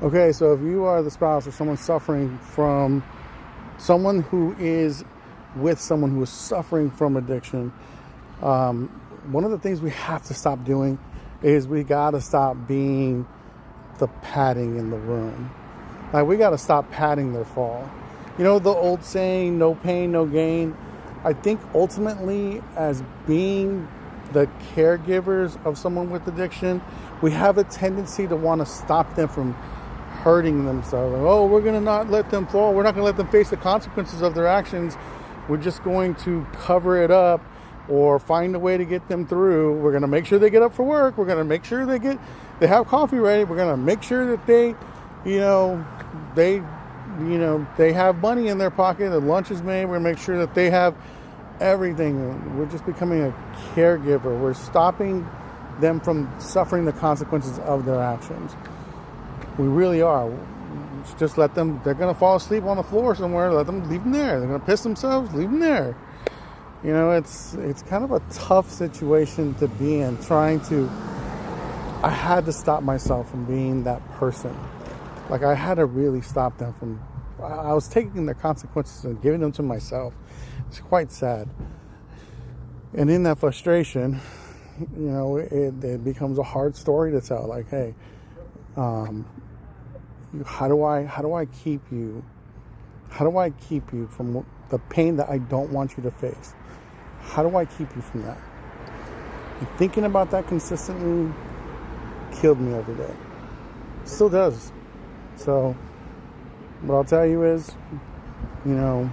Okay, so if you are the spouse or someone suffering from someone who is with someone who is suffering from addiction, one of the things we have to stop doing is we got to stop being the padding in the room. Like, we got to stop padding their fall. You know, the old saying, no pain, no gain. I think ultimately, as being the caregivers of someone with addiction, we have a tendency to want to stop them from hurting themselves. Like, oh, we're going to not let them fall. We're not going to let them face the consequences of their actions. We're just going to cover it up or find a way to get them through. We're going to make sure they get up for work. We're going to make sure they have coffee ready. We're going to make sure that they have money in their pocket. The lunch is made. We're going to make sure that they have everything. We're just becoming a caregiver. We're stopping them from suffering the consequences of their actions. We really are. Just let them. They're going to fall asleep on the floor somewhere. Leave them there. They're going to piss themselves. Leave them there. You know, it's kind of a tough situation to be in. I had to stop myself from being that person. Like, I had to really stop them from. I was taking their consequences and giving them to myself. It's quite sad. And in that frustration, you know, it becomes a hard story to tell. Like, hey, how do I keep you? How do I keep you from the pain that I don't want you to face? How do I keep you from that? And thinking about that consistently killed me every day. Still does. So what I'll tell you is, you know,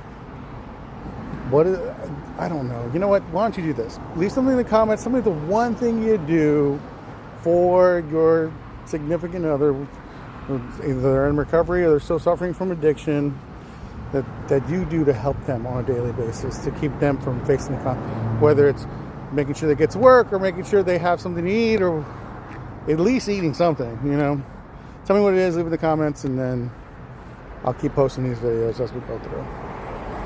I don't know. You know what? Why don't you do this? Leave something in the comments. Tell me the one thing you do for your significant other, either they're in recovery or they're still suffering from addiction, that you do to help them on a daily basis to keep them from facing whether it's making sure they get to work or making sure they have something to eat or at least eating something, you know. Tell me what it is, leave in the comments, and then I'll keep posting these videos as we go through.